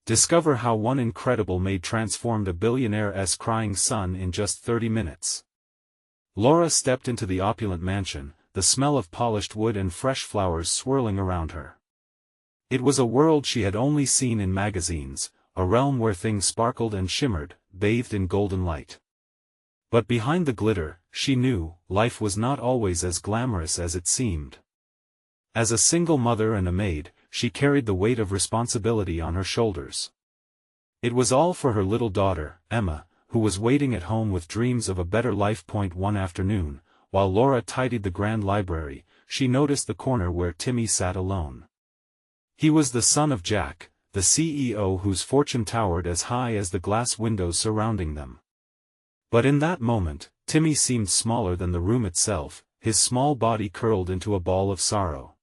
Discover how one incredible maid transformed a billionaire's crying son in just 30 minutes. Laura stepped into the opulent mansion, the smell of polished wood and fresh flowers swirling around her. It was a world she had only seen in magazines, a realm where things sparkled and shimmered, bathed in golden light. But behind the glitter, she knew, life was not always as glamorous as it seemed. As a single mother and a maid, she carried the weight of responsibility on her shoulders. It was all for her little daughter, Emma, who was waiting at home with dreams of a better life. One afternoon, while Laura tidied the grand library, she noticed the corner where Timmy sat alone. He was the son of Jack, the CEO whose fortune towered as high as the glass windows surrounding them. But in that moment, Timmy seemed smaller than the room itself, his small body curled into a ball of sorrow.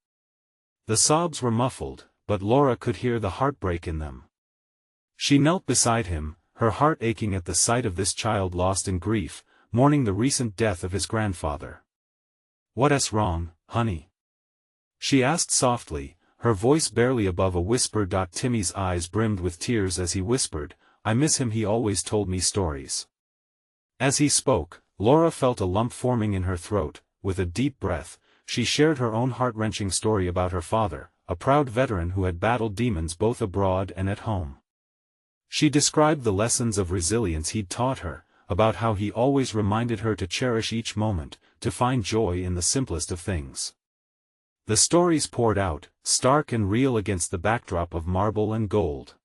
The sobs were muffled, but Laura could hear the heartbreak in them. She knelt beside him, her heart aching at the sight of this child lost in grief, mourning the recent death of his grandfather. "What's wrong, honey?" she asked softly, her voice barely above a whisper. Timmy's eyes brimmed with tears as he whispered, "I miss him, he always told me stories." As he spoke, Laura felt a lump forming in her throat. With a deep breath, she shared her own heart-wrenching story about her father, a proud veteran who had battled demons both abroad and at home. She described the lessons of resilience he'd taught her, about how he always reminded her to cherish each moment, to find joy in the simplest of things. The stories poured out, stark and real against the backdrop of marble and gold.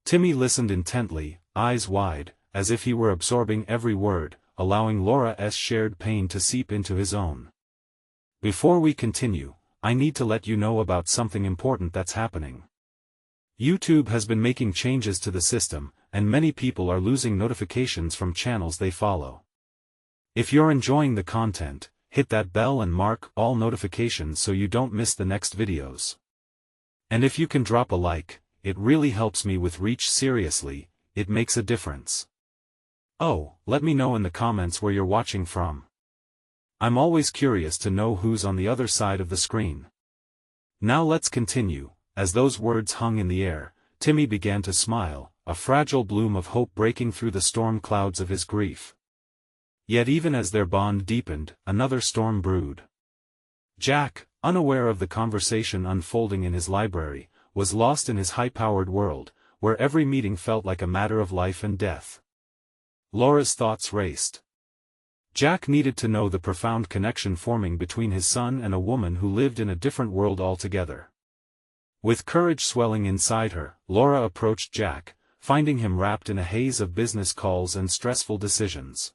Timmy listened intently, eyes wide, as if he were absorbing every word, allowing Laura's shared pain to seep into his own. "Before we continue, I need to let you know about something important that's happening. YouTube has been making changes to the system, and many people are losing notifications from channels they follow. If you're enjoying the content, hit that bell and mark all notifications so you don't miss the next videos. And if you can drop a like, it really helps me with reach. Seriously, it makes a difference. Oh, let me know in the comments where you're watching from. I'm always curious to know who's on the other side of the screen." Now let's continue. As those words hung in the air, Timmy began to smile, a fragile bloom of hope breaking through the storm clouds of his grief. Yet even as their bond deepened, another storm brewed. Jack, unaware of the conversation unfolding in his library, was lost in his high-powered world, where every meeting felt like a matter of life and death. Laura's thoughts raced. Jack needed to know the profound connection forming between his son and a woman who lived in a different world altogether. With courage swelling inside her, Laura approached Jack, finding him wrapped in a haze of business calls and stressful decisions.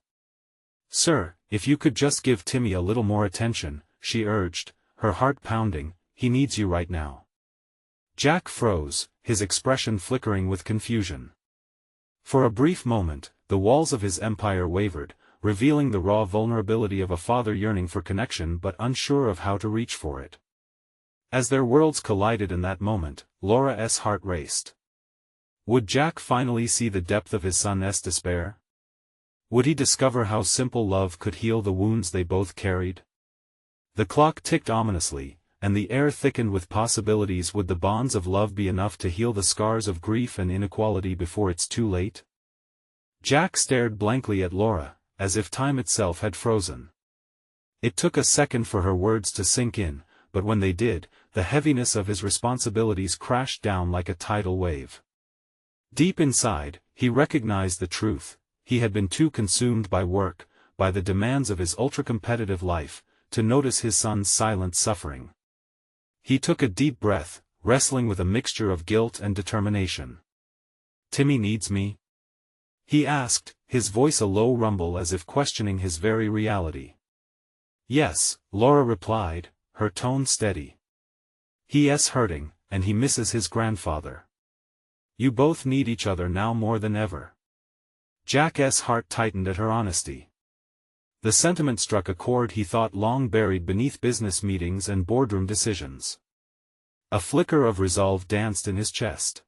"Sir, if you could just give Timmy a little more attention," she urged, her heart pounding. "He needs you right now." Jack froze, his expression flickering with confusion. For a brief moment, the walls of his empire wavered, revealing the raw vulnerability of a father yearning for connection but unsure of how to reach for it. As their worlds collided in that moment, Laura's heart raced. Would Jack finally see the depth of his son's despair? Would he discover how simple love could heal the wounds they both carried? The clock ticked ominously, and the air thickened with possibilities. Would the bonds of love be enough to heal the scars of grief and inequality before it's too late? Jack stared blankly at Laura, as if time itself had frozen. It took a second for her words to sink in, but when they did, the heaviness of his responsibilities crashed down like a tidal wave. Deep inside, he recognized the truth. He had been too consumed by work, by the demands of his ultra-competitive life, to notice his son's silent suffering. He took a deep breath, wrestling with a mixture of guilt and determination. "Timmy needs me?" he asked, his voice a low rumble as if questioning his very reality. "Yes," Laura replied, her tone steady. "He's hurting, and he misses his grandfather. You both need each other now more than ever." Jack's heart tightened at her honesty. The sentiment struck a chord he thought long buried beneath business meetings and boardroom decisions. A flicker of resolve danced in his chest.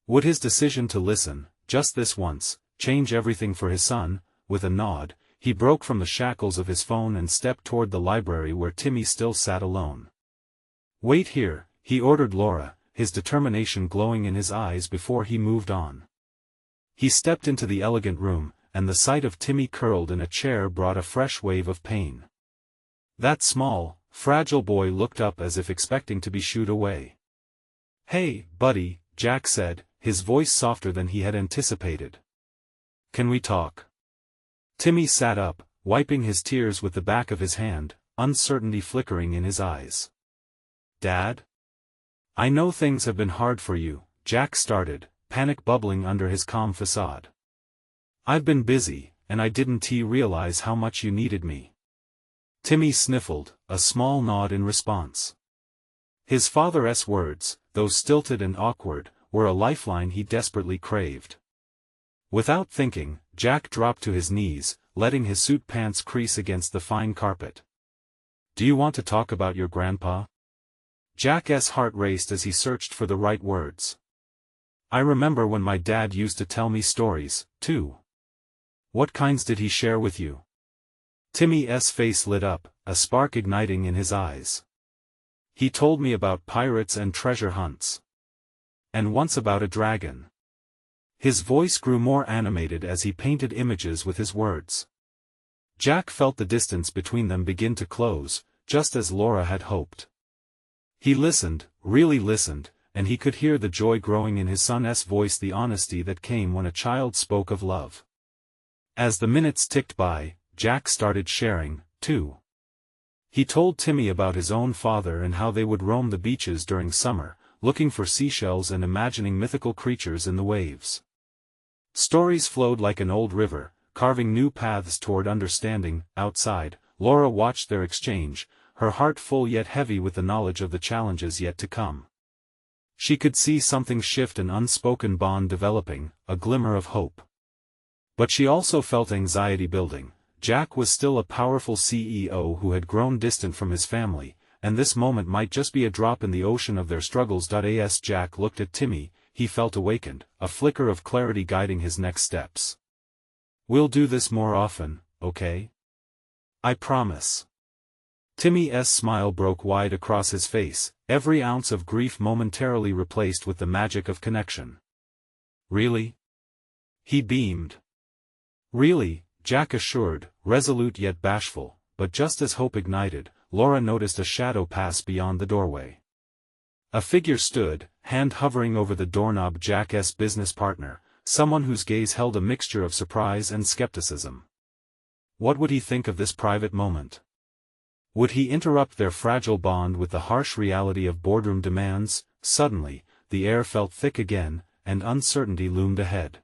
Would his decision to listen, just this once, change everything for his son? With a nod, he broke from the shackles of his phone and stepped toward the library where Timmy still sat alone. "Wait here," he ordered Laura, his determination glowing in his eyes before he moved on. He stepped into the elegant room, and the sight of Timmy curled in a chair brought a fresh wave of pain. That small, fragile boy looked up as if expecting to be shooed away. "Hey, buddy," Jack said, his voice softer than he had anticipated. "Can we talk?" Timmy sat up, wiping his tears with the back of his hand, uncertainty flickering in his eyes. "Dad? I know things have been hard for you," Jack started, panic bubbling under his calm facade. "I've been busy, and I didn't realize how much you needed me." Timmy sniffled, a small nod in response. His father's words, though stilted and awkward, were a lifeline he desperately craved. Without thinking, Jack dropped to his knees, letting his suit pants crease against the fine carpet. "Do you want to talk about your grandpa?" Jack's heart raced as he searched for the right words. "I remember when my dad used to tell me stories, too." "What kinds did he share with you?" Timmy's face lit up, a spark igniting in his eyes. "He told me about pirates and treasure hunts. And once about a dragon." His voice grew more animated as he painted images with his words. Jack felt the distance between them begin to close, just as Laura had hoped. He listened, really listened, and he could hear the joy growing in his son's voice, the honesty that came when a child spoke of love. As the minutes ticked by, Jack started sharing, too. He told Timmy about his own father and how they would roam the beaches during summer, looking for seashells and imagining mythical creatures in the waves. Stories flowed like an old river, carving new paths toward understanding. Outside, Laura watched their exchange, her heart full yet heavy with the knowledge of the challenges yet to come. She could see something shift, an unspoken bond developing, a glimmer of hope. But she also felt anxiety building. Jack was still a powerful CEO who had grown distant from his family, and this moment might just be a drop in the ocean of their struggles. As Jack looked at Timmy, he felt awakened, a flicker of clarity guiding his next steps. "We'll do this more often, okay? I promise." Timmy's smile broke wide across his face, every ounce of grief momentarily replaced with the magic of connection. "Really?" He beamed. "Really," Jack assured, resolute yet bashful, but just as hope ignited, Laura noticed a shadow pass beyond the doorway. A figure stood, hand hovering over the doorknob. Jack's business partner, someone whose gaze held a mixture of surprise and skepticism. What would he think of this private moment? Would he interrupt their fragile bond with the harsh reality of boardroom demands? Suddenly, the air felt thick again, and uncertainty loomed ahead.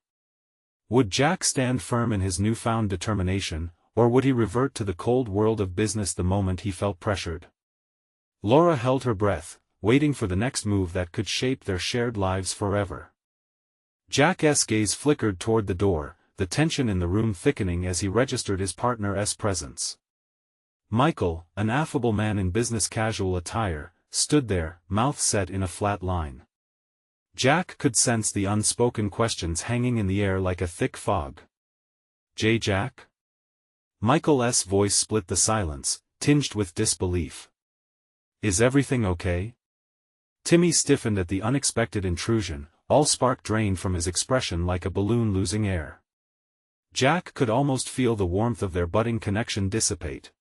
Would Jack stand firm in his newfound determination, or would he revert to the cold world of business the moment he felt pressured? Laura held her breath, waiting for the next move that could shape their shared lives forever. Jack's gaze flickered toward the door, the tension in the room thickening as he registered his partner's presence. Michael, an affable man in business casual attire, stood there, mouth set in a flat line. Jack could sense the unspoken questions hanging in the air like a thick fog. Jack?" Michael's voice split the silence, tinged with disbelief. "Is everything okay?" Timmy stiffened at the unexpected intrusion, all spark drained from his expression like a balloon losing air. Jack could almost feel the warmth of their budding connection dissipate.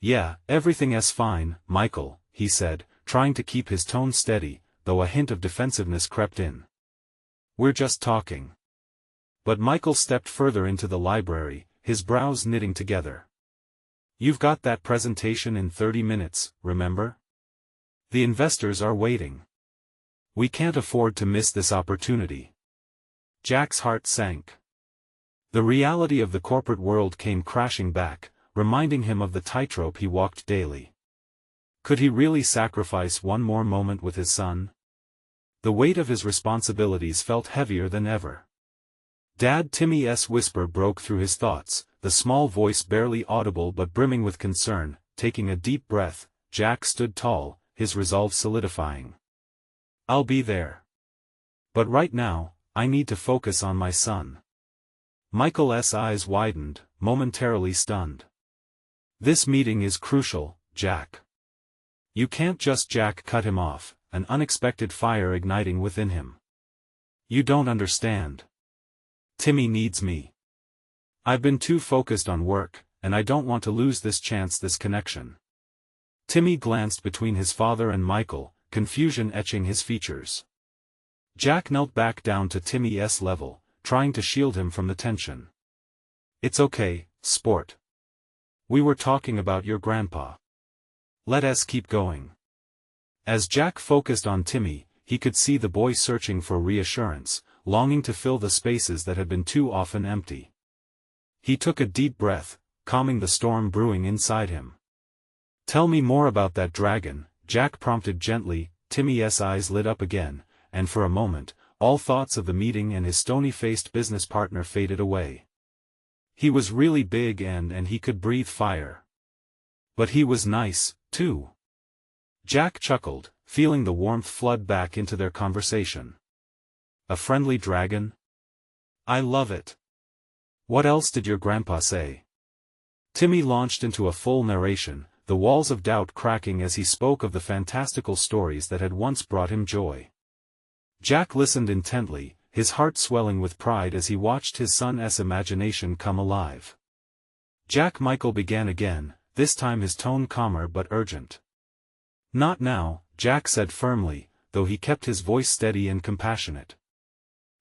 "Yeah, everything's fine, Michael," he said, trying to keep his tone steady, though a hint of defensiveness crept in. "We're just talking." But Michael stepped further into the library, his brows knitting together. "You've got that presentation in 30 minutes, remember? The investors are waiting. We can't afford to miss this opportunity." Jack's heart sank. The reality of the corporate world came crashing back, reminding him of the tightrope he walked daily. Could he really sacrifice one more moment with his son? The weight of his responsibilities felt heavier than ever. "Dad," Timmy's whisper broke through his thoughts, the small voice barely audible but brimming with concern. Taking a deep breath, Jack stood tall, his resolve solidifying. "I'll be there. But right now, I need to focus on my son." Michael's eyes widened, momentarily stunned. "This meeting is crucial, Jack. You can't just..." Jack cut him off, an unexpected fire igniting within him. "You don't understand. Timmy needs me. I've been too focused on work, and I don't want to lose this chance, this connection." Timmy glanced between his father and Michael, confusion etching his features. Jack knelt back down to Timmy's level, trying to shield him from the tension. "It's okay, sport. We were talking about your grandpa. Let us keep going." As Jack focused on Timmy, he could see the boy searching for reassurance, longing to fill the spaces that had been too often empty. He took a deep breath, calming the storm brewing inside him. "Tell me more about that dragon," Jack prompted gently. Timmy's eyes lit up again, and for a moment, all thoughts of the meeting and his stony-faced business partner faded away. He was really big and he could breathe fire. But he was nice, too. Jack chuckled, feeling the warmth flood back into their conversation. "A friendly dragon? I love it. What else did your grandpa say?" Timmy launched into a full narration, the walls of doubt cracking as he spoke of the fantastical stories that had once brought him joy. Jack listened intently, his heart swelling with pride as he watched his son's imagination come alive. Michael began again, this time his tone calmer but urgent. "Not now," Jack said firmly, though he kept his voice steady and compassionate.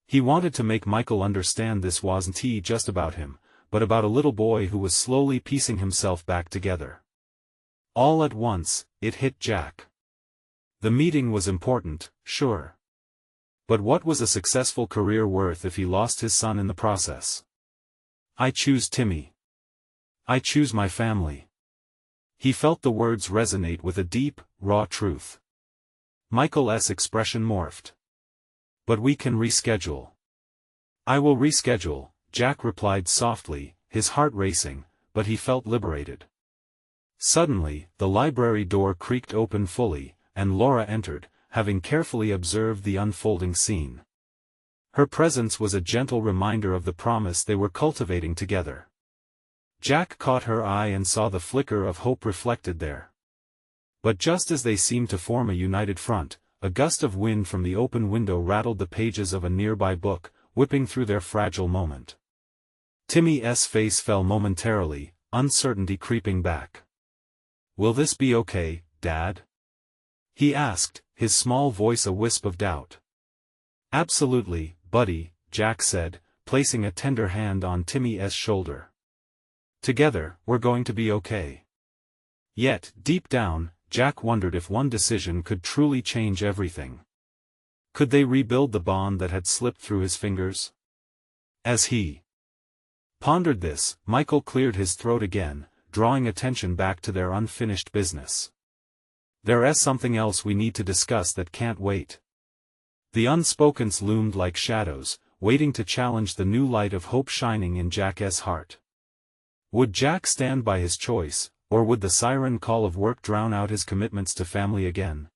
He wanted to make Michael understand this wasn't just about him, but about a little boy who was slowly piecing himself back together. All at once, it hit Jack. The meeting was important, sure. But what was a successful career worth if he lost his son in the process? "I choose Timmy. I choose my family." He felt the words resonate with a deep, raw truth. Michael's expression morphed. "But we can reschedule." "I will reschedule," Jack replied softly, his heart racing, but he felt liberated. Suddenly, the library door creaked open fully, and Laura entered, having carefully observed the unfolding scene. Her presence was a gentle reminder of the promise they were cultivating together. Jack caught her eye and saw the flicker of hope reflected there. But just as they seemed to form a united front, a gust of wind from the open window rattled the pages of a nearby book, whipping through their fragile moment. Timmy's face fell momentarily, uncertainty creeping back. "Will this be okay, Dad?" he asked, his small voice a wisp of doubt. "Absolutely, buddy," Jack said, placing a tender hand on Timmy's shoulder. "Together, we're going to be okay." Yet, deep down, Jack wondered if one decision could truly change everything. Could they rebuild the bond that had slipped through his fingers? As he pondered this, Michael cleared his throat again, drawing attention back to their unfinished business. "There's something else we need to discuss that can't wait." The unspokens loomed like shadows, waiting to challenge the new light of hope shining in Jack's heart. Would Jack stand by his choice, or would the siren call of work drown out his commitments to family again?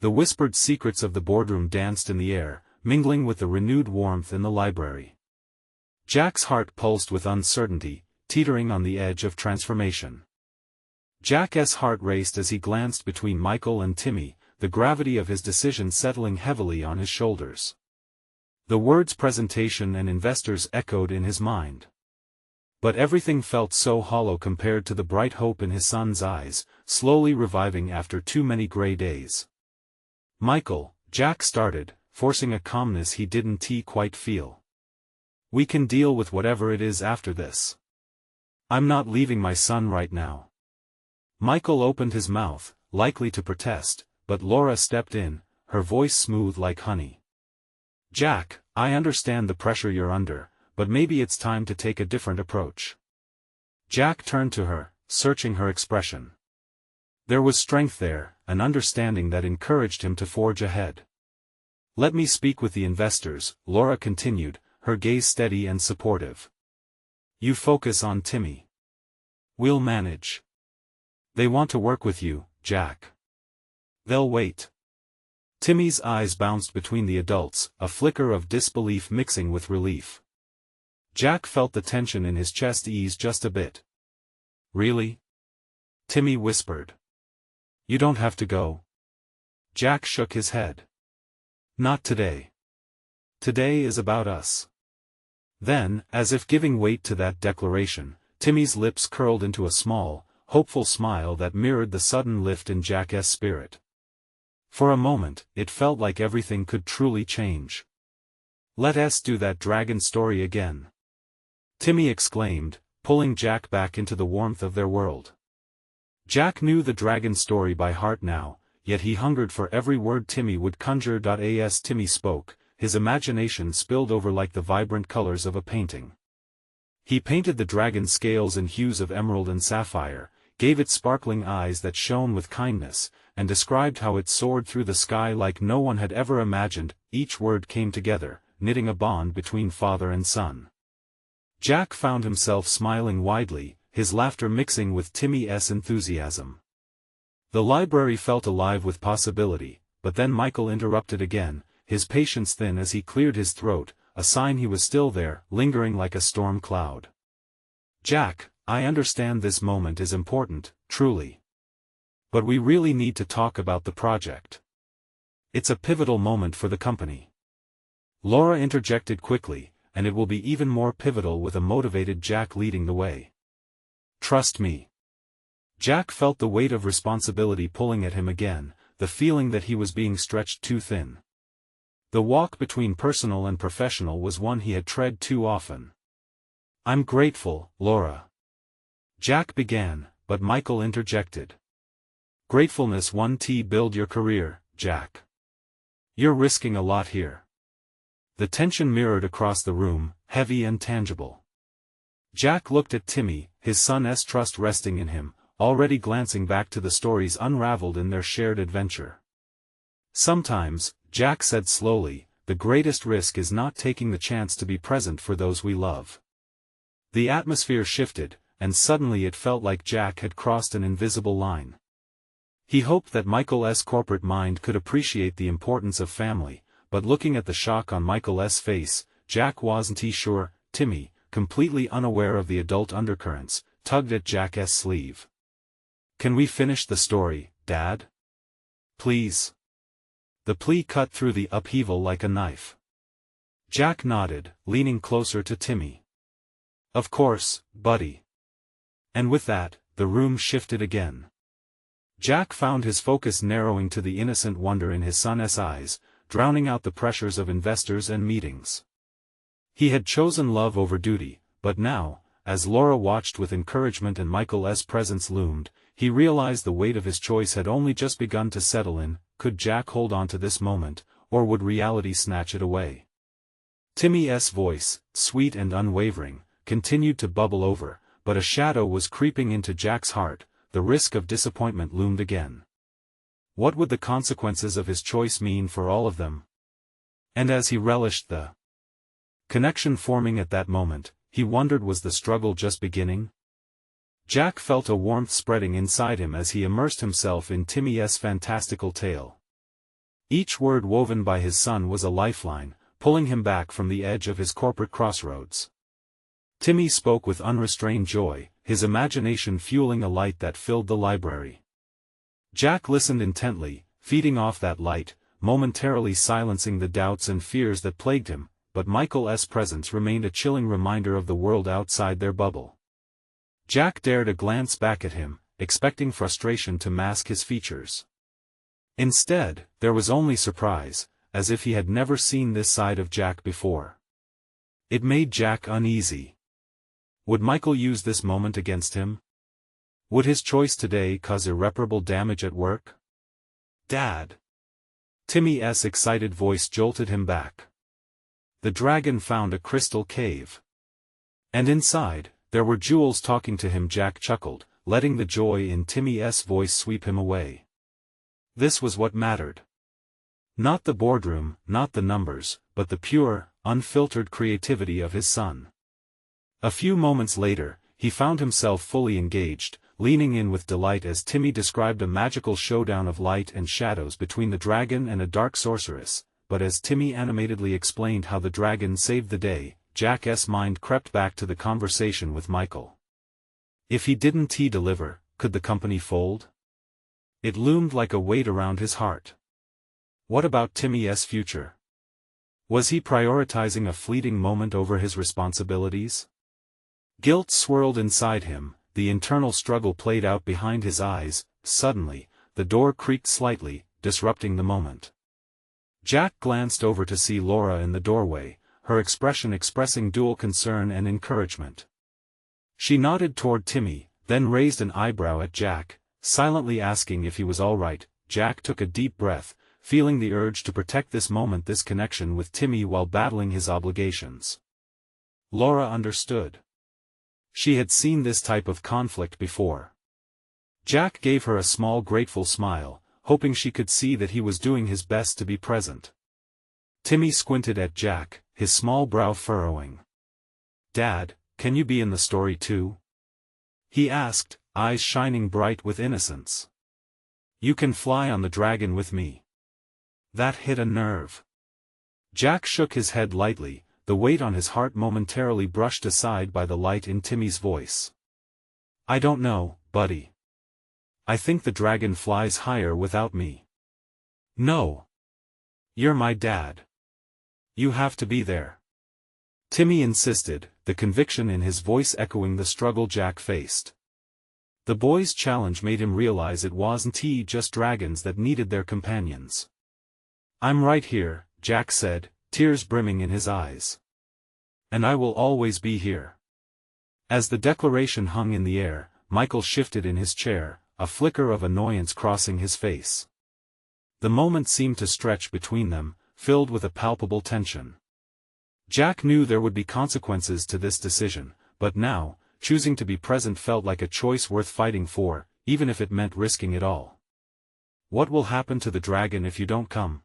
The whispered secrets of the boardroom danced in the air, mingling with the renewed warmth in the library. Jack's heart pulsed with uncertainty, teetering on the edge of transformation. Jack's heart raced as he glanced between Michael and Timmy, the gravity of his decision settling heavily on his shoulders. The words presentation and investors echoed in his mind. But everything felt so hollow compared to the bright hope in his son's eyes, slowly reviving after too many gray days. "Michael," Jack started, forcing a calmness he didn't quite feel. "We can deal with whatever it is after this. I'm not leaving my son right now." Michael opened his mouth, likely to protest, but Laura stepped in, her voice smooth like honey. "Jack, I understand the pressure you're under, but maybe it's time to take a different approach." Jack turned to her, searching her expression. There was strength there, an understanding that encouraged him to forge ahead. "Let me speak with the investors," Laura continued, her gaze steady and supportive. "You focus on Timmy. We'll manage. They want to work with you, Jack. They'll wait." Timmy's eyes bounced between the adults, a flicker of disbelief mixing with relief. Jack felt the tension in his chest ease just a bit. "Really?" Timmy whispered. "You don't have to go." Jack shook his head. Not today. Today is about us. Then, as if giving weight to that declaration, Timmy's lips curled into a small, hopeful smile that mirrored the sudden lift in Jack's spirit. For a moment, it felt like everything could truly change. "Let us do that dragon story again," Timmy exclaimed, pulling Jack back into the warmth of their world. Jack knew the dragon story by heart now, yet he hungered for every word Timmy would conjure. As Timmy spoke, his imagination spilled over like the vibrant colors of a painting. He painted the dragon's scales in hues of emerald and sapphire, gave it sparkling eyes that shone with kindness, and described how it soared through the sky like no one had ever imagined. Each word came together, knitting a bond between father and son. Jack found himself smiling widely, his laughter mixing with Timmy's enthusiasm. The library felt alive with possibility, but then Michael interrupted again, his patience thin as he cleared his throat, a sign he was still there, lingering like a storm cloud. "Jack, I understand this moment is important, truly. But we really need to talk about the project. It's a pivotal moment for the company." Laura interjected quickly, "And it will be even more pivotal with a motivated Jack leading the way. Trust me." Jack felt the weight of responsibility pulling at him again, the feeling that he was being stretched too thin. The walk between personal and professional was one he had tread too often. "I'm grateful, Laura," Jack began, but Michael interjected. "Gratefulness won't build your career, Jack. You're risking a lot here." The tension mirrored across the room, heavy and tangible. Jack looked at Timmy, his son's trust resting in him, already glancing back to the stories unraveled in their shared adventure. "Sometimes," Jack said slowly, "the greatest risk is not taking the chance to be present for those we love." The atmosphere shifted, and suddenly it felt like Jack had crossed an invisible line. He hoped that Michael's corporate mind could appreciate the importance of family, but looking at the shock on Michael's face, Jack wasn't sure. Timmy, completely unaware of the adult undercurrents, tugged at Jack's sleeve. "Can we finish the story, Dad? Please?" The plea cut through the upheaval like a knife. Jack nodded, leaning closer to Timmy. "Of course, buddy." And with that, the room shifted again. Jack found his focus narrowing to the innocent wonder in his son's eyes, drowning out the pressures of investors and meetings. He had chosen love over duty, but now, as Laura watched with encouragement and Michael's presence loomed, he realized the weight of his choice had only just begun to settle in. Could Jack hold on to this moment, or would reality snatch it away? Timmy's voice, sweet and unwavering, continued to bubble over, but a shadow was creeping into Jack's heart. The risk of disappointment loomed again. What would the consequences of his choice mean for all of them? And as he relished the connection forming at that moment, he wondered, was the struggle just beginning? Jack felt a warmth spreading inside him as he immersed himself in Timmy's fantastical tale. Each word woven by his son was a lifeline, pulling him back from the edge of his corporate crossroads. Timmy spoke with unrestrained joy, his imagination fueling a light that filled the library. Jack listened intently, feeding off that light, momentarily silencing the doubts and fears that plagued him, but Michael's presence remained a chilling reminder of the world outside their bubble. Jack dared a glance back at him, expecting frustration to mask his features. Instead, there was only surprise, as if he had never seen this side of Jack before. It made Jack uneasy. Would Michael use this moment against him? Would his choice today cause irreparable damage at work? "Dad!" Timmy's excited voice jolted him back. The dragon found a crystal cave. And inside, there were jewels talking to him. Jack chuckled, letting the joy in Timmy's voice sweep him away. This was what mattered. Not the boardroom, not the numbers, but the pure, unfiltered creativity of his son. A few moments later, he found himself fully engaged, leaning in with delight as Timmy described a magical showdown of light and shadows between the dragon and a dark sorceress, but as Timmy animatedly explained how the dragon saved the day, Jack's mind crept back to the conversation with Michael. If he didn't deliver, could the company fold? It loomed like a weight around his heart. What about Timmy's future? Was he prioritizing a fleeting moment over his responsibilities? Guilt swirled inside him, the internal struggle played out behind his eyes. Suddenly, the door creaked slightly, disrupting the moment. Jack glanced over to see Laura in the doorway, her expression expressing dual concern and encouragement. She nodded toward Timmy, then raised an eyebrow at Jack, silently asking if he was all right. Jack took a deep breath, feeling the urge to protect this connection with Timmy while battling his obligations. Laura understood. She had seen this type of conflict before. Jack gave her a small grateful smile, hoping she could see that he was doing his best to be present. Timmy squinted at Jack, his small brow furrowing. "Dad, can you be in the story too?" he asked, eyes shining bright with innocence. "You can fly on the dragon with me." That hit a nerve. Jack shook his head lightly, the weight on his heart momentarily brushed aside by the light in Timmy's voice. "I don't know, buddy. I think the dragon flies higher without me." "No. You're my dad. You have to be there." Timmy insisted, the conviction in his voice echoing the struggle Jack faced. The boy's challenge made him realize it wasn't just dragons that needed their companions. "I'm right here," Jack said, tears brimming in his eyes. "And I will always be here." As the declaration hung in the air, Michael shifted in his chair, a flicker of annoyance crossing his face. The moment seemed to stretch between them, filled with a palpable tension. Jack knew there would be consequences to this decision, but now, choosing to be present felt like a choice worth fighting for, even if it meant risking it all. "What will happen to the dragon if you don't come?"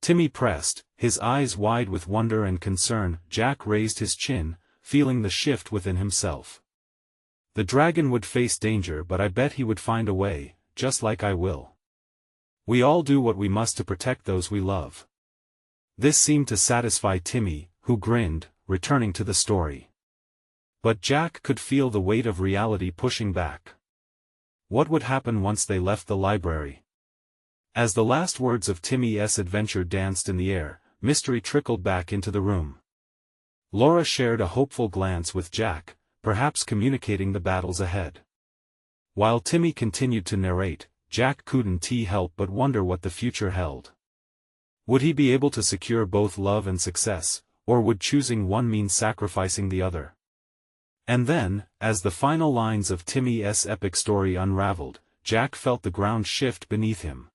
Timmy pressed, his eyes wide with wonder and concern. Jack raised his chin, feeling the shift within himself. "The dragon would face danger, but I bet he would find a way, just like I will. We all do what we must to protect those we love." This seemed to satisfy Timmy, who grinned, returning to the story. But Jack could feel the weight of reality pushing back. What would happen once they left the library? As the last words of Timmy's adventure danced in the air, mystery trickled back into the room. Laura shared a hopeful glance with Jack, perhaps communicating the battles ahead. While Timmy continued to narrate, Jack couldn't help but wonder what the future held. Would he be able to secure both love and success, or would choosing one mean sacrificing the other? And then, as the final lines of Timmy's epic story unraveled, Jack felt the ground shift beneath him.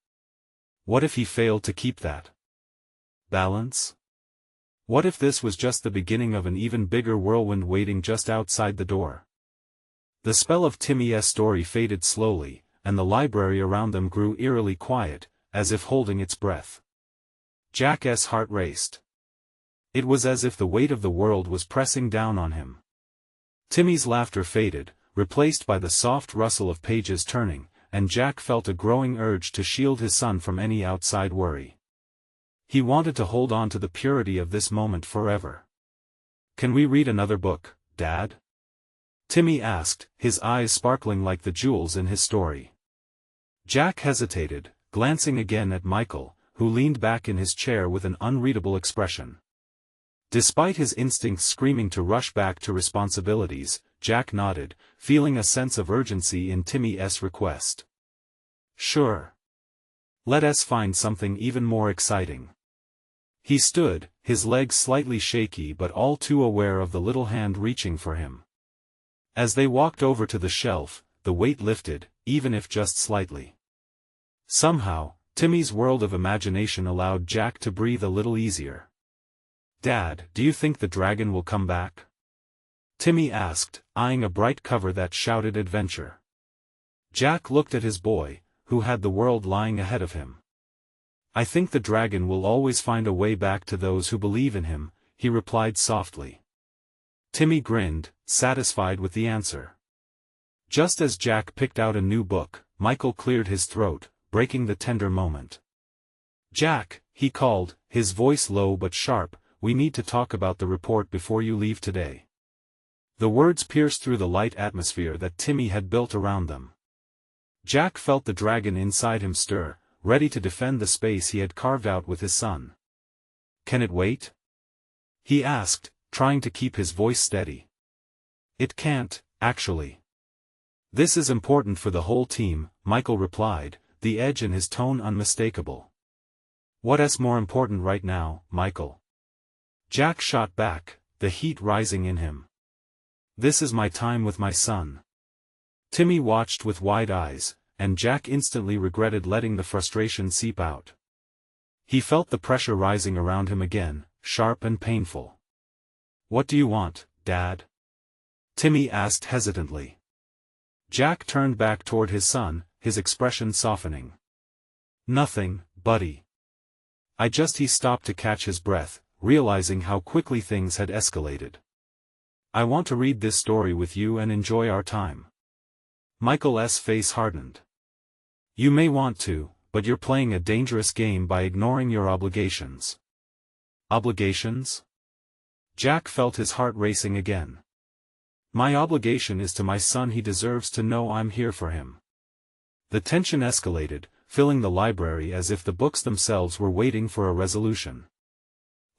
What if he failed to keep that balance? What if this was just the beginning of an even bigger whirlwind waiting just outside the door? The spell of Timmy's story faded slowly, and the library around them grew eerily quiet, as if holding its breath. Jack's heart raced. It was as if the weight of the world was pressing down on him. Timmy's laughter faded, replaced by the soft rustle of pages turning, and Jack felt a growing urge to shield his son from any outside worry. He wanted to hold on to the purity of this moment forever. "Can we read another book, Dad?" Timmy asked, his eyes sparkling like the jewels in his story. Jack hesitated, glancing again at Michael, who leaned back in his chair with an unreadable expression. Despite his instincts screaming to rush back to responsibilities, Jack nodded, feeling a sense of urgency in Timmy's request. "Sure. Let us find something even more exciting." He stood, his legs slightly shaky but all too aware of the little hand reaching for him. As they walked over to the shelf, the weight lifted, even if just slightly. Somehow, Timmy's world of imagination allowed Jack to breathe a little easier. "Dad, do you think the dragon will come back?" Timmy asked, eyeing a bright cover that shouted adventure. Jack looked at his boy, who had the world lying ahead of him. "I think the dragon will always find a way back to those who believe in him," he replied softly. Timmy grinned, satisfied with the answer. Just as Jack picked out a new book, Michael cleared his throat, breaking the tender moment. "Jack," he called, his voice low but sharp, "we need to talk about the report before you leave today." The words pierced through the light atmosphere that Timmy had built around them. Jack felt the dragon inside him stir, ready to defend the space he had carved out with his son. "Can it wait?" he asked, trying to keep his voice steady. "It can't, actually. This is important for the whole team," Michael replied, the edge in his tone unmistakable. "What's more important right now, Michael?" Jack shot back, the heat rising in him. "This is my time with my son." Timmy watched with wide eyes, and Jack instantly regretted letting the frustration seep out. He felt the pressure rising around him again, sharp and painful. "What do you want, Dad?" Timmy asked hesitantly. Jack turned back toward his son, his expression softening. "Nothing, buddy." He stopped to catch his breath, realizing how quickly things had escalated. "I want to read this story with you and enjoy our time." Michael's face hardened. "You may want to, but you're playing a dangerous game by ignoring your obligations." "Obligations?" Jack felt his heart racing again. "My obligation is to my son. He deserves to know I'm here for him." The tension escalated, filling the library as if the books themselves were waiting for a resolution.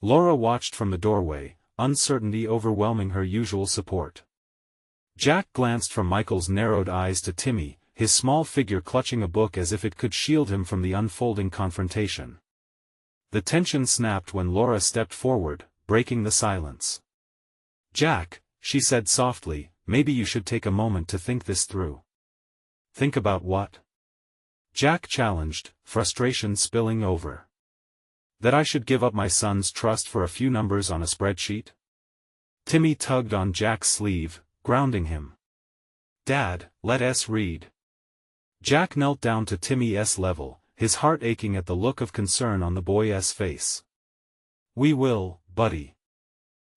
Laura watched from the doorway, uncertainty overwhelming her usual support. Jack glanced from Michael's narrowed eyes to Timmy, his small figure clutching a book as if it could shield him from the unfolding confrontation. The tension snapped when Laura stepped forward, breaking the silence. "Jack," she said softly, "maybe you should take a moment to think this through." "Think about what?" Jack challenged, frustration spilling over. "That I should give up my son's trust for a few numbers on a spreadsheet?" Timmy tugged on Jack's sleeve, grounding him. "Dad, let us read." Jack knelt down to Timmy's level, his heart aching at the look of concern on the boy's face. "We will, buddy.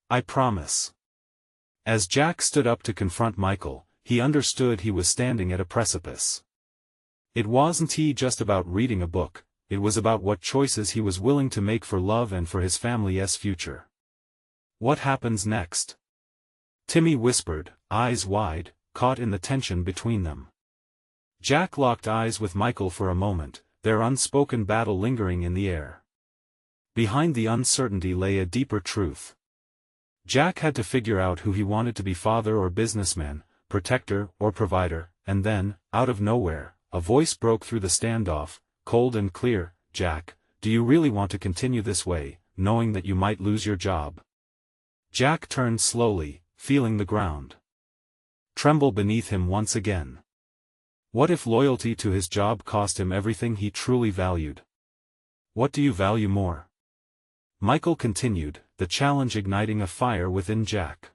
I promise." As Jack stood up to confront Michael, he understood he was standing at a precipice. It wasn't just about reading a book, it was about what choices he was willing to make for love and for his family's future. "What happens next?" Timmy whispered, eyes wide, caught in the tension between them. Jack locked eyes with Michael for a moment, their unspoken battle lingering in the air. Behind the uncertainty lay a deeper truth. Jack had to figure out who he wanted to be, father or businessman, protector or provider, and then, out of nowhere, a voice broke through the standoff, cold and clear. "Jack, do you really want to continue this way, knowing that you might lose your job?" Jack turned slowly, feeling the ground tremble beneath him once again. What if loyalty to his job cost him everything he truly valued? "What do you value more?" Michael continued, the challenge igniting a fire within Jack.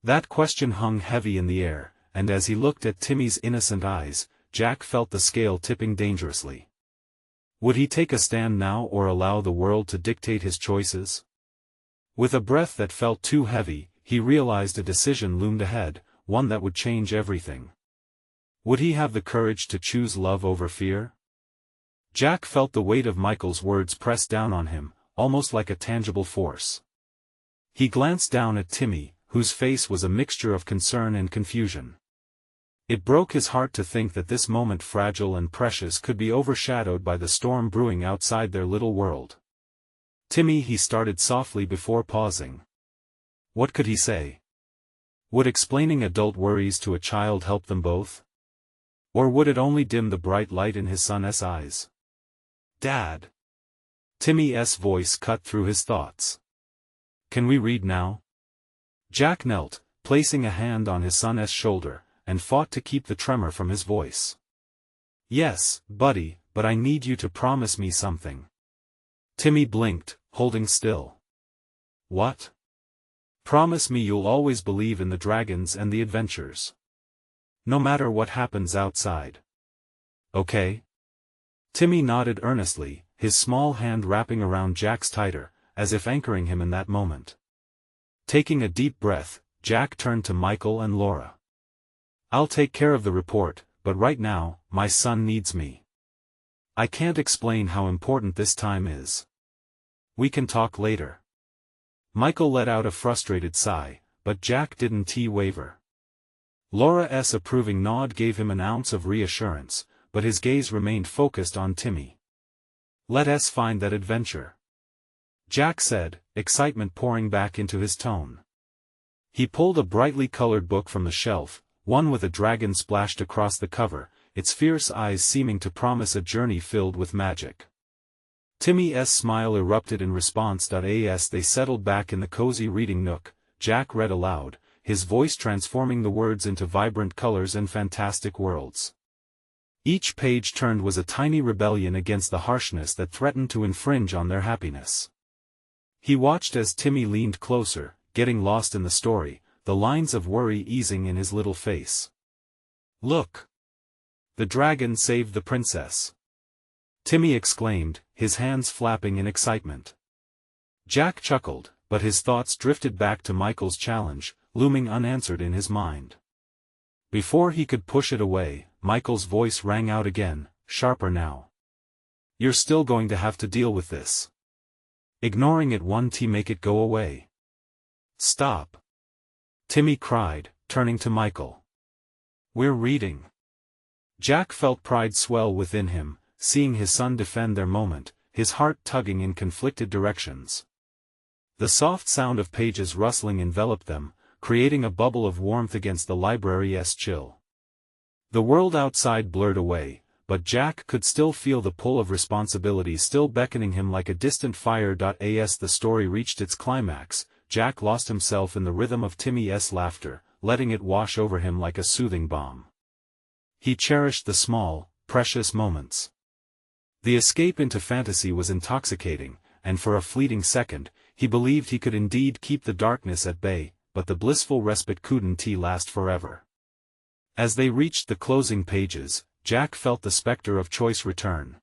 That question hung heavy in the air, and as he looked at Timmy's innocent eyes, Jack felt the scale tipping dangerously. Would he take a stand now or allow the world to dictate his choices? With a breath that felt too heavy, he realized a decision loomed ahead, one that would change everything. Would he have the courage to choose love over fear? Jack felt the weight of Michael's words press down on him, almost like a tangible force. He glanced down at Timmy, whose face was a mixture of concern and confusion. It broke his heart to think that this moment, fragile and precious, could be overshadowed by the storm brewing outside their little world. "Timmy," he started softly before pausing. What could he say? Would explaining adult worries to a child help them both? Or would it only dim the bright light in his son's eyes? "Dad!" Timmy's voice cut through his thoughts. "Can we read now?" Jack knelt, placing a hand on his son's shoulder, and fought to keep the tremor from his voice. "Yes, buddy, but I need you to promise me something." Timmy blinked, holding still. "What?" "Promise me you'll always believe in the dragons and the adventures. No matter what happens outside. Okay?" Timmy nodded earnestly, his small hand wrapping around Jack's tighter, as if anchoring him in that moment. Taking a deep breath, Jack turned to Michael and Laura. "I'll take care of the report, but right now, my son needs me. I can't explain how important this time is. We can talk later." Michael let out a frustrated sigh, but Jack didn't waver. Laura's approving nod gave him an ounce of reassurance, but his gaze remained focused on Timmy. "Let us find that adventure," Jack said, excitement pouring back into his tone. He pulled a brightly colored book from the shelf, one with a dragon splashed across the cover, its fierce eyes seeming to promise a journey filled with magic. Timmy's smile erupted in response. As they settled back in the cozy reading nook, Jack read aloud, his voice transforming the words into vibrant colors and fantastic worlds. Each page turned was a tiny rebellion against the harshness that threatened to infringe on their happiness. He watched as Timmy leaned closer, getting lost in the story, the lines of worry easing in his little face. "Look! The dragon saved the princess!" Timmy exclaimed, his hands flapping in excitement. Jack chuckled, but his thoughts drifted back to Michael's challenge, looming unanswered in his mind. Before he could push it away, Michael's voice rang out again, sharper now. "You're still going to have to deal with this. Ignoring it won't make it go away." "Stop!" Timmy cried, turning to Michael. "We're reading." Jack felt pride swell within him, seeing his son defend their moment, his heart tugging in conflicted directions. The soft sound of pages rustling enveloped them, creating a bubble of warmth against the library's chill. The world outside blurred away, but Jack could still feel the pull of responsibility still beckoning him like a distant fire. As the story reached its climax, Jack lost himself in the rhythm of Timmy's laughter, letting it wash over him like a soothing balm. He cherished the small, precious moments. The escape into fantasy was intoxicating, and for a fleeting second, he believed he could indeed keep the darkness at bay, but the blissful respite couldn't last forever. As they reached the closing pages, Jack felt the specter of choice return.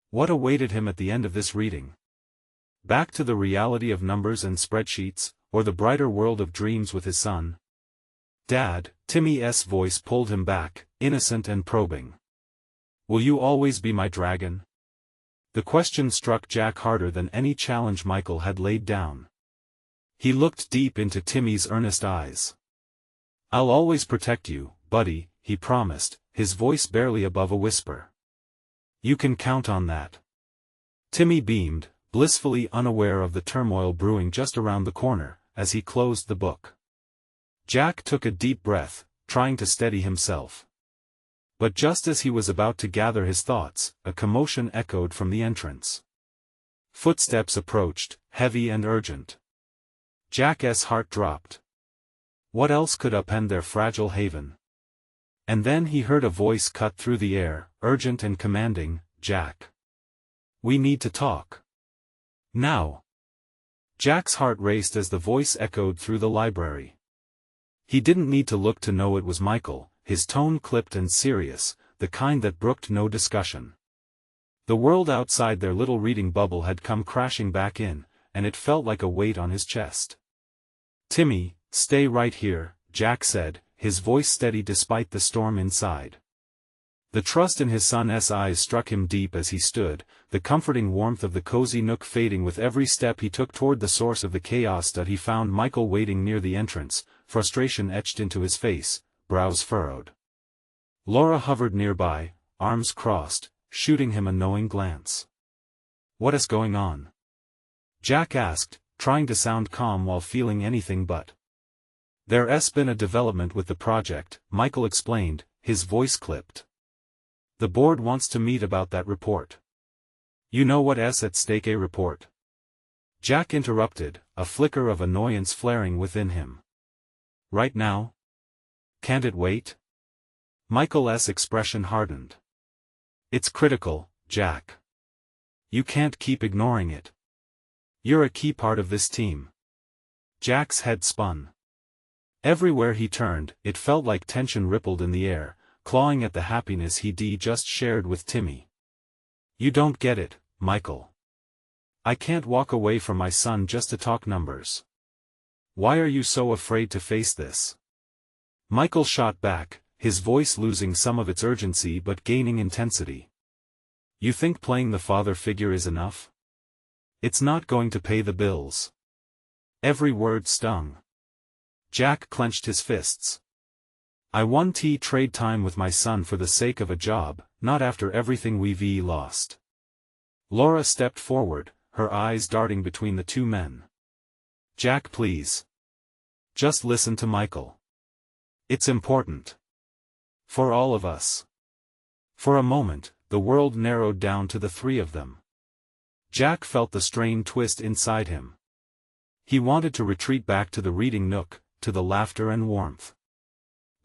What awaited him at the end of this reading? Back to the reality of numbers and spreadsheets, or the brighter world of dreams with his son? "Dad," Timmy's voice pulled him back, innocent and probing. "Will you always be my dragon?" The question struck Jack harder than any challenge Michael had laid down. He looked deep into Timmy's earnest eyes. "I'll always protect you, buddy," he promised, his voice barely above a whisper. "You can count on that." Timmy beamed, blissfully unaware of the turmoil brewing just around the corner, as he closed the book. Jack took a deep breath, trying to steady himself. But just as he was about to gather his thoughts, a commotion echoed from the entrance. Footsteps approached, heavy and urgent. Jack's heart dropped. What else could upend their fragile haven? And then he heard a voice cut through the air, urgent and commanding, "Jack. We need to talk. Now." Jack's heart raced as the voice echoed through the library. He didn't need to look to know it was Michael, his tone clipped and serious, the kind that brooked no discussion. The world outside their little reading bubble had come crashing back in, and it felt like a weight on his chest. "Timmy, stay right here," Jack said, his voice steady despite the storm inside. The trust in his son's eyes struck him deep as he stood, the comforting warmth of the cozy nook fading with every step he took toward the source of the chaos. He found Michael waiting near the entrance, frustration etched into his face, brows furrowed. Laura hovered nearby, arms crossed, shooting him a knowing glance. "What is going on?" Jack asked, trying to sound calm while feeling anything but. "There's been a development with the project," Michael explained, his voice clipped. "The board wants to meet about that report." "You know what's at stake? A report?" Jack interrupted, a flicker of annoyance flaring within him. "Right now? Can't it wait?" Michael's expression hardened. "It's critical, Jack. You can't keep ignoring it. You're a key part of this team." Jack's head spun. Everywhere he turned, it felt like tension rippled in the air, clawing at the happiness he'd just shared with Timmy. "You don't get it, Michael. I can't walk away from my son just to talk numbers. Why are you so afraid to face this?" Michael shot back, his voice losing some of its urgency but gaining intensity. "You think playing the father figure is enough? It's not going to pay the bills." Every word stung. Jack clenched his fists. I want to trade time with my son for the sake of a job, not after everything we've lost. Laura stepped forward, her eyes darting between the two men. Jack, please. Just listen to Michael. It's important. For all of us. For a moment, the world narrowed down to the three of them. Jack felt the strain twist inside him. He wanted to retreat back to the reading nook, to the laughter and warmth.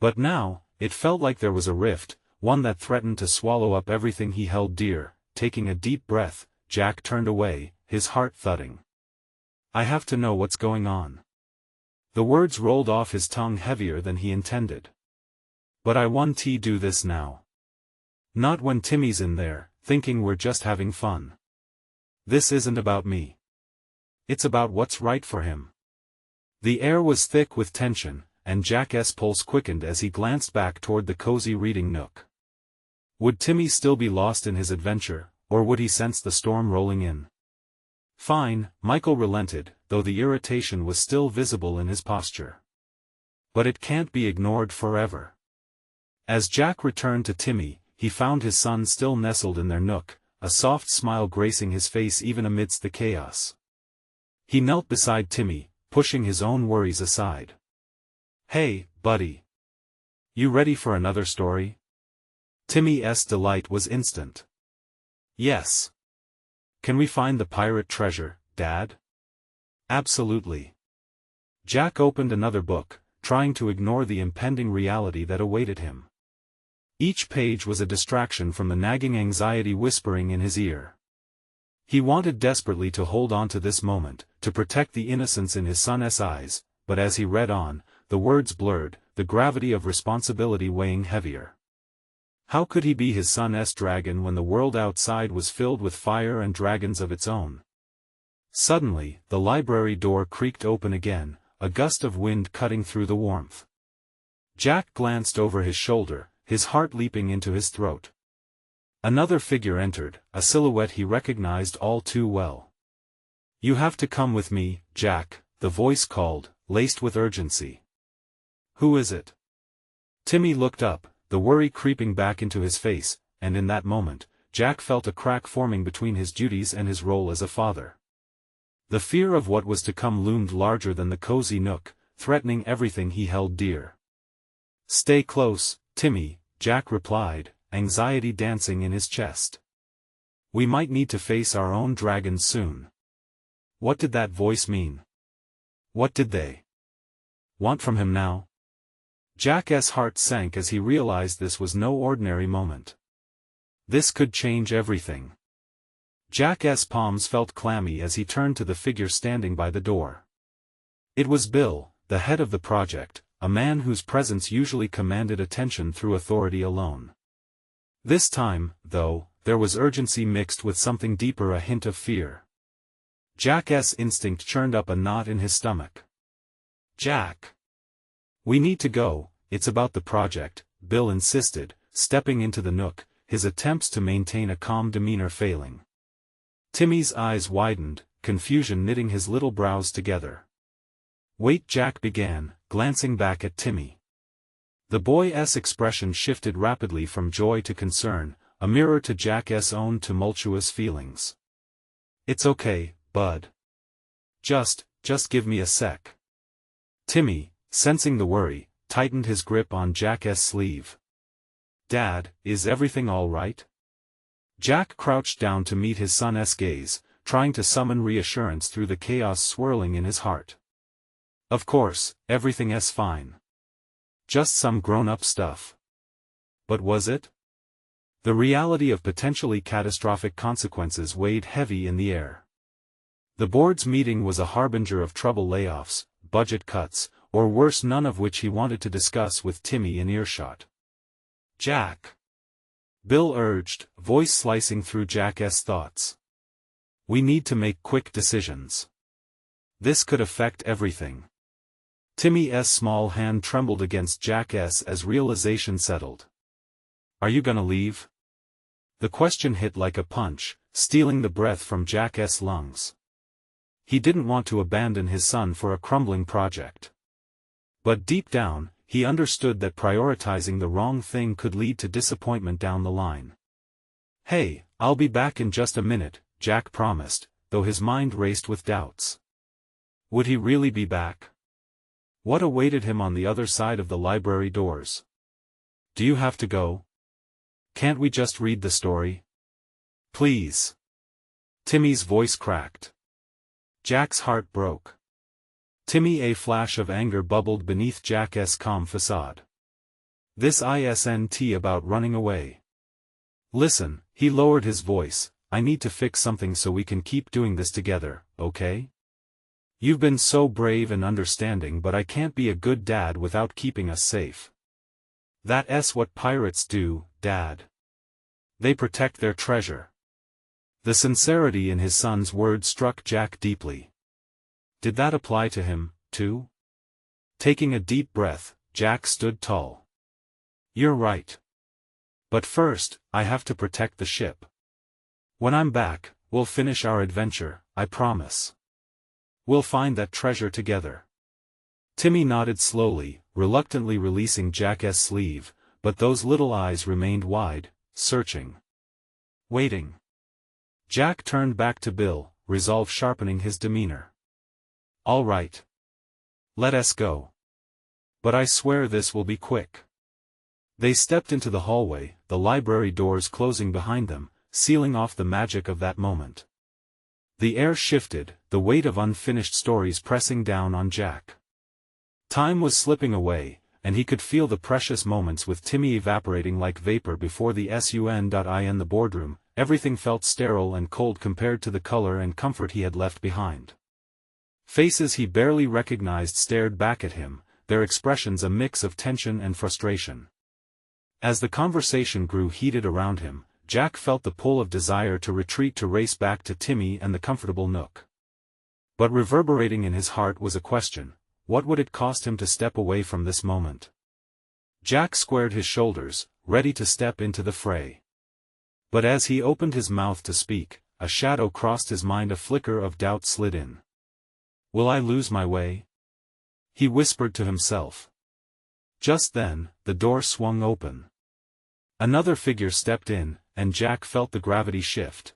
But now, it felt like there was a rift, one that threatened to swallow up everything he held dear. Taking a deep breath, Jack turned away, his heart thudding. I have to know what's going on. The words rolled off his tongue heavier than he intended. But I want to do this now. Not when Timmy's in there, thinking we're just having fun. This isn't about me. It's about what's right for him. The air was thick with tension, and Jack's pulse quickened as he glanced back toward the cozy reading nook. Would Timmy still be lost in his adventure, or would he sense the storm rolling in? Fine, Michael relented, though the irritation was still visible in his posture. But it can't be ignored forever. As Jack returned to Timmy, he found his son still nestled in their nook, a soft smile gracing his face even amidst the chaos. He knelt beside Timmy, pushing his own worries aside. Hey, buddy. You ready for another story? Timmy's delight was instant. Yes. Can we find the pirate treasure, Dad? Absolutely. Jack opened another book, trying to ignore the impending reality that awaited him. Each page was a distraction from the nagging anxiety whispering in his ear. He wanted desperately to hold on to this moment, to protect the innocence in his son's eyes, but as he read on, the words blurred, the gravity of responsibility weighing heavier. How could he be his son's dragon when the world outside was filled with fire and dragons of its own? Suddenly, the library door creaked open again, a gust of wind cutting through the warmth. Jack glanced over his shoulder, his heart leaping into his throat. Another figure entered, a silhouette he recognized all too well. You have to come with me, Jack, the voice called, laced with urgency. Who is it? Timmy looked up, the worry creeping back into his face, and in that moment, Jack felt a crack forming between his duties and his role as a father. The fear of what was to come loomed larger than the cozy nook, threatening everything he held dear. Stay close, Timmy, Jack replied, anxiety dancing in his chest. We might need to face our own dragons soon. What did that voice mean? What did they want from him now? Jack's heart sank as he realized this was no ordinary moment. This could change everything. Jack's palms felt clammy as he turned to the figure standing by the door. It was Bill, the head of the project, a man whose presence usually commanded attention through authority alone. This time, though, there was urgency mixed with something deeper, a hint of fear. Jack's instinct churned up a knot in his stomach. Jack. We need to go, it's about the project, Bill insisted, stepping into the nook, his attempts to maintain a calm demeanor failing. Timmy's eyes widened, confusion knitting his little brows together. Wait, Jack began, glancing back at Timmy. The boy's expression shifted rapidly from joy to concern, a mirror to Jack's own tumultuous feelings. It's okay, bud. Just give me a sec. Timmy, sensing the worry, tightened his grip on Jack's sleeve. Dad, is everything all right? Jack crouched down to meet his son's gaze, trying to summon reassurance through the chaos swirling in his heart. Of course, everything's fine. Just some grown-up stuff. But was it? The reality of potentially catastrophic consequences weighed heavy in the air. The board's meeting was a harbinger of trouble, layoffs, budget cuts, or worse, none of which he wanted to discuss with Timmy in earshot. Jack. Bill urged, voice slicing through Jack's thoughts. We need to make quick decisions. This could affect everything. Timmy's small hand trembled against Jack's as realization settled. Are you gonna leave? The question hit like a punch, stealing the breath from Jack's lungs. He didn't want to abandon his son for a crumbling project. But deep down, he understood that prioritizing the wrong thing could lead to disappointment down the line. "Hey, I'll be back in just a minute," Jack promised, though his mind raced with doubts. Would he really be back? What awaited him on the other side of the library doors? "Do you have to go? Can't we just read the story? Please." Timmy's voice cracked. Jack's heart broke. "Timmy," a flash of anger bubbled beneath Jack's calm facade. "This isn't about running away. Listen," he lowered his voice, "I need to fix something so we can keep doing this together, okay? You've been so brave and understanding, but I can't be a good dad without keeping us safe. That's what pirates do, Dad. They protect their treasure." The sincerity in his son's words struck Jack deeply. Did that apply to him, too? Taking a deep breath, Jack stood tall. "You're right. But first, I have to protect the ship. When I'm back, we'll finish our adventure, I promise. We'll find that treasure together." Timmy nodded slowly, reluctantly releasing Jack's sleeve, but those little eyes remained wide, searching. Waiting. Jack turned back to Bill, resolve sharpening his demeanor. "All right. Let us go. But I swear this will be quick." They stepped into the hallway, the library doors closing behind them, sealing off the magic of that moment. The air shifted, the weight of unfinished stories pressing down on Jack. Time was slipping away, and he could feel the precious moments with Timmy evaporating like vapor before the sun. In the boardroom, everything felt sterile and cold compared to the color and comfort he had left behind. Faces he barely recognized stared back at him, their expressions a mix of tension and frustration. As the conversation grew heated around him, Jack felt the pull of desire to retreat, to race back to Timmy and the comfortable nook. But reverberating in his heart was a question: what would it cost him to step away from this moment? Jack squared his shoulders, ready to step into the fray. But as he opened his mouth to speak, a shadow crossed his mind, a flicker of doubt slid in. "Will I lose my way?" he whispered to himself. Just then, the door swung open. Another figure stepped in, and Jack felt the gravity shift.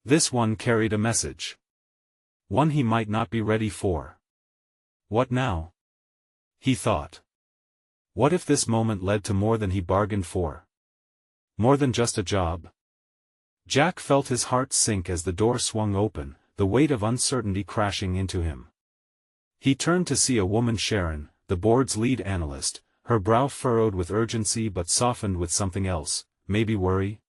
This one carried a message. One he might not be ready for. What now? He thought. What if this moment led to more than he bargained for? More than just a job? Jack felt his heart sink as the door swung open, the weight of uncertainty crashing into him. He turned to see a woman, Sharon, the board's lead analyst, her brow furrowed with urgency but softened with something else, maybe worry.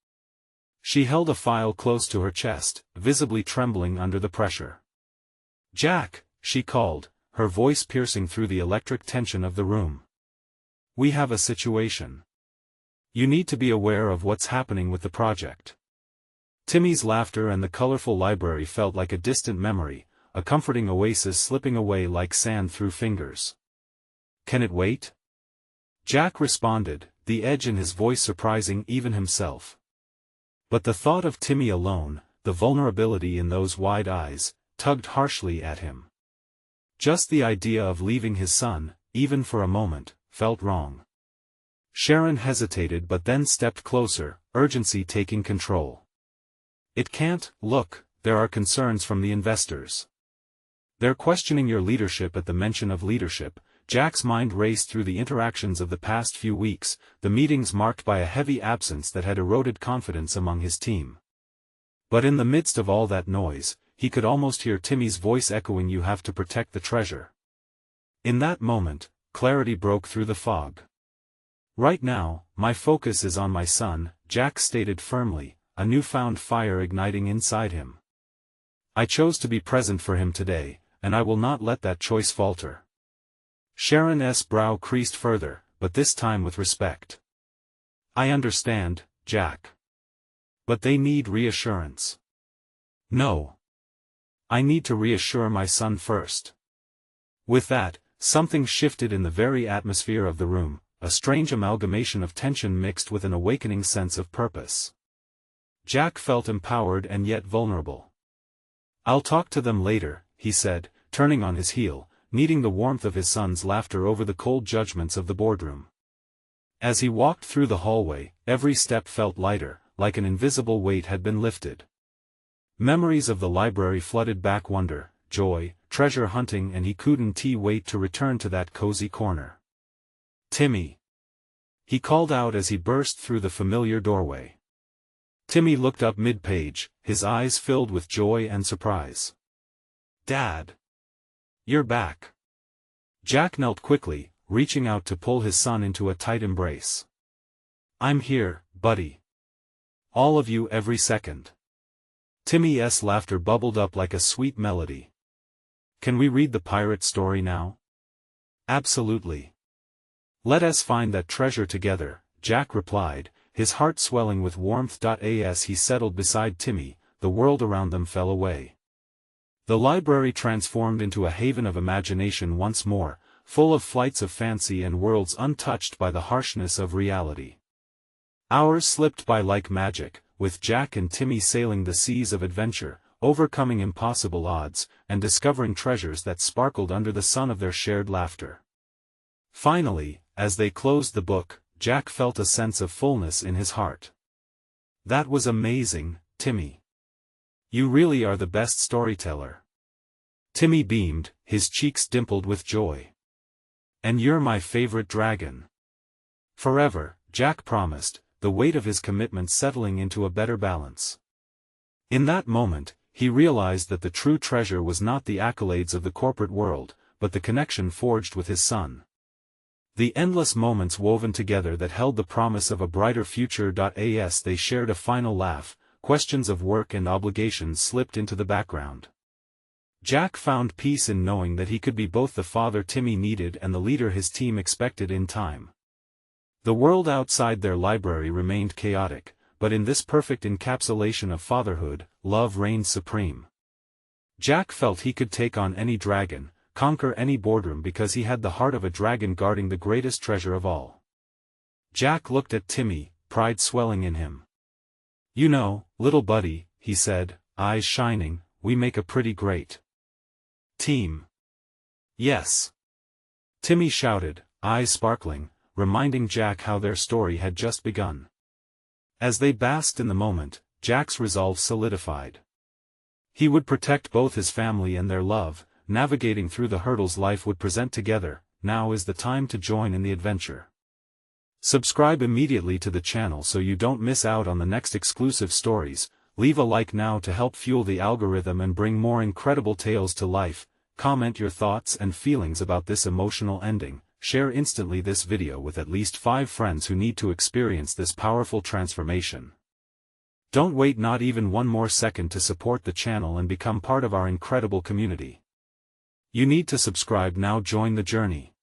She held a file close to her chest, visibly trembling under the pressure. "Jack," she called, her voice piercing through the electric tension of the room. "We have a situation. You need to be aware of what's happening with the project." Timmy's laughter and the colorful library felt like a distant memory, a comforting oasis slipping away like sand through fingers. "Can it wait?" Jack responded, the edge in his voice surprising even himself. But the thought of Timmy alone, the vulnerability in those wide eyes, tugged harshly at him. Just the idea of leaving his son, even for a moment, felt wrong. Sharon hesitated but then stepped closer, urgency taking control. "It can't, look, there are concerns from the investors. They're questioning your leadership." At the mention of leadership, Jack's mind raced through the interactions of the past few weeks, the meetings marked by a heavy absence that had eroded confidence among his team. But in the midst of all that noise, he could almost hear Timmy's voice echoing, "You have to protect the treasure." In that moment, clarity broke through the fog. "Right now, my focus is on my son," Jack stated firmly, a newfound fire igniting inside him. "I chose to be present for him today, and I will not let that choice falter." Sharon's brow creased further, but this time with respect. "I understand, Jack. But they need reassurance." "No. I need to reassure my son first." With that, something shifted in the very atmosphere of the room, a strange amalgamation of tension mixed with an awakening sense of purpose. Jack felt empowered and yet vulnerable. "I'll talk to them later," he said, turning on his heel, needing the warmth of his son's laughter over the cold judgments of the boardroom. As he walked through the hallway, every step felt lighter, like an invisible weight had been lifted. Memories of the library flooded back, wonder, joy, treasure hunting, and he couldn't wait to return to that cozy corner. "Timmy!" he called out as he burst through the familiar doorway. Timmy looked up mid-page, his eyes filled with joy and surprise. "Dad! You're back!" Jack knelt quickly, reaching out to pull his son into a tight embrace. "I'm here, buddy. All of you every second." Timmy's laughter bubbled up like a sweet melody. "Can we read the pirate story now?" "Absolutely. Let us find that treasure together," Jack replied, his heart swelling with warmth. As he settled beside Timmy, the world around them fell away. The library transformed into a haven of imagination once more, full of flights of fancy and worlds untouched by the harshness of reality. Hours slipped by like magic, with Jack and Timmy sailing the seas of adventure, overcoming impossible odds, and discovering treasures that sparkled under the sun of their shared laughter. Finally, as they closed the book, Jack felt a sense of fullness in his heart. "That was amazing, Timmy. You really are the best storyteller." Timmy beamed, his cheeks dimpled with joy. "And you're my favorite dragon." "Forever," Jack promised, the weight of his commitment settling into a better balance. In that moment, he realized that the true treasure was not the accolades of the corporate world, but the connection forged with his son. The endless moments woven together that held the promise of a brighter future. As they shared a final laugh, questions of work and obligations slipped into the background. Jack found peace in knowing that he could be both the father Timmy needed and the leader his team expected in time. The world outside their library remained chaotic, but in this perfect encapsulation of fatherhood, love reigned supreme. Jack felt he could take on any dragon, conquer any boardroom, because he had the heart of a dragon guarding the greatest treasure of all. Jack looked at Timmy, pride swelling in him. "You know, little buddy," he said, eyes shining, "we make a pretty great team." "Yes!" Timmy shouted, eyes sparkling, reminding Jack how their story had just begun. As they basked in the moment, Jack's resolve solidified. He would protect both his family and their love, navigating through the hurdles life would present together. Now is the time to join in the adventure. Subscribe immediately to the channel so you don't miss out on the next exclusive stories. Leave a like now to help fuel the algorithm and bring more incredible tales to life. Comment your thoughts and feelings about this emotional ending. Share instantly this video with at least 5 friends who need to experience this powerful transformation. Don't wait not even one more second to support the channel and become part of our incredible community. You need to subscribe now. Join the journey.